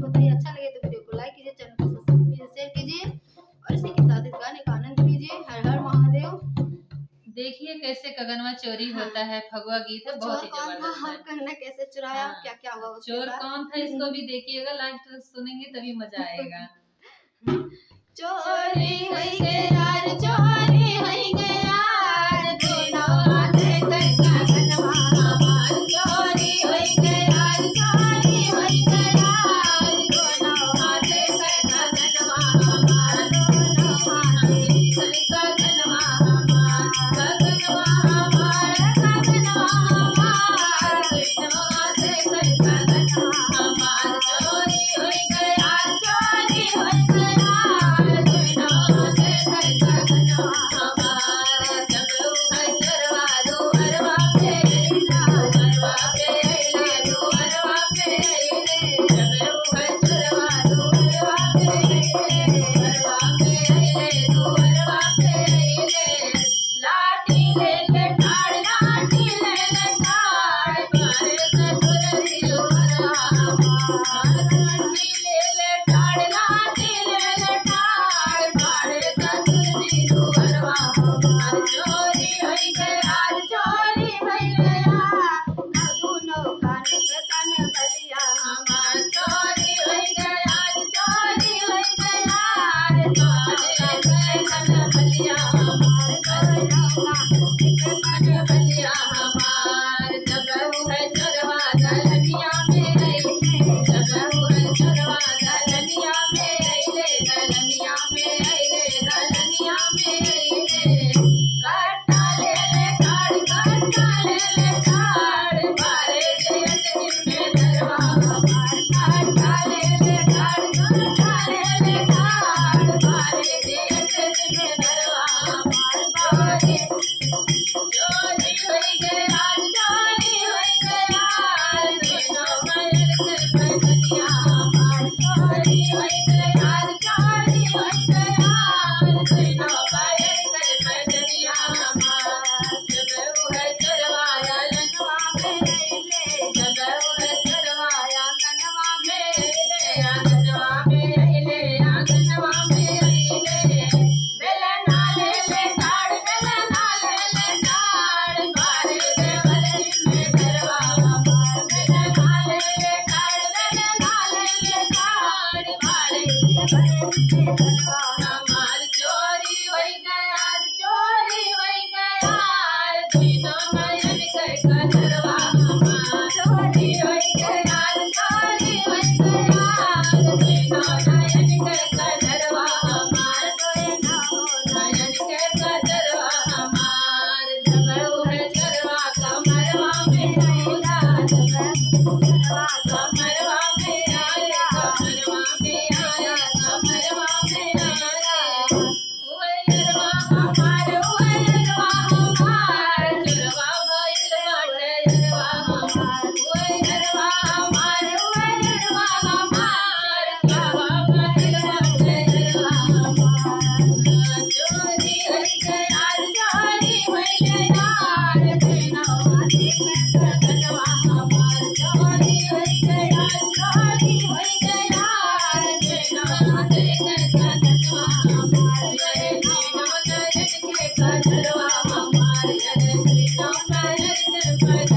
बताइए। अच्छा लगे तो वीडियो को लाइक कीजिए, चैनल को सब्सक्राइब कीजिए, शेयर कीजिए और इसी के साथ इस गाने का आनंद लीजिए। हर हर महादेव। देखिए कैसे गगनवा चोरी हाँ। होता है, भगवा गीत है, वो बहुत चोर ही कौन था जबरदस्त है। और कंगना कैसे चुराया, हाँ, क्या क्या हुआ उसके चोर साथ। कौन था इसको भी देखिएगा, लास्ट तक सुनेंगे तभी मजा आएगा। चोरी होई गे यार, चोरी होई गे यार, दोनों हाथे कनका गनवा हमार। चोरी होई गे यार, चोरी होई गे यार, दोनों हाथे कनका गनवा हमार। दोनों हाथे कनका गनवा हमार। गगनवा हमार, गगनवा हमार, दोनों हाथे कनका गनवा हमार। चोरी होई गे यार, चोरी होई गे यार, दोनों हाथे कनका गनवा हमार। जब उहर चरवा दुअरवा पे अइला, दुअरवा पे अइला, दुअरवा पे अइले। जब उहर चरवा दुअरवा पे अइले, दुअरवा पे अइले, दुअरवा पे अइले। लाठी लेके ठाड़, लाठी लेके ठाड़, मारे ससुर जी दुअरवा हमार। लाठी लेले ठाड़, लाठी लेले ठाड़, मारे ससुर जी दुअरवा हमार। चोरी होई गे यार, चोरी होई गे यार, दुनो कान के कान बलिया हमार। चोरी होई गे यार, चोरी होई गे यार, कान के कान बलिया हमार। दोनों कान के कान बलिया हमार। जब उहर चरवा दलनिया में अइले, जब उहर चरवा दलनिया में अइले, दलनिया में अइले, दलनिया में अइले। कट्टा लेले ठाड़, कट्टा लेले ठाड़, मारे जेठ में डरवा हमार। कट्टा लेले ठाड़, कट्टा लेले ठाड़, मारे जेठ में डरवा हमार। बारे चोरी होई गे यार, चोरी होई गे यार, दोनों मयन के पैजनिया हमार। चोरी होई गे यार, चोरी होई गे यार, दोनों मयन के पैजनिया हमार। जब उहर चरवा आंगनवा में अइले, जब उहर चरवा आंगनवा में अइले, आंगनवा में अइले, आंगनवा में अइले। बेलना लेले ठाड़, बेलना लेले ठाड़, मारे देवरी में डरवा हमार। बेलना लेले ठाड़, बेलना लेले ठाड़, मारे देवरी में डरवा हमार। चोरी होई गे यार, चोरी होई गे यार, दोनों नयन के कजरवा हमार। चोरी होई गे यार, चोरी होई गे यार, दोनों नयन के कजरवा हमार। दोनों नयन के कजरवा हमार। जब उहर चरवा कमरवा में अइला, जब चरवा कमरवा में आया, कमरवा में आया, कमरवा में आया। उहरवा हमार, उहरवा हमार, चोरवा भइल बाटे अरवा हमार। उहरवा हमार, उहरवा हमार, चोरवा भइल बाटे अरवा हमार। चोरी होई गे यार, चोरी होई गे यार, दोनों हाथे कनका गनवा हमार। चोरी होई गे यार, चोरी होई गे यार, दोनों हाथे कनका गनवा हमार। अरे दोनों नयन के कजरवा हमार, अरे दोनों नयन के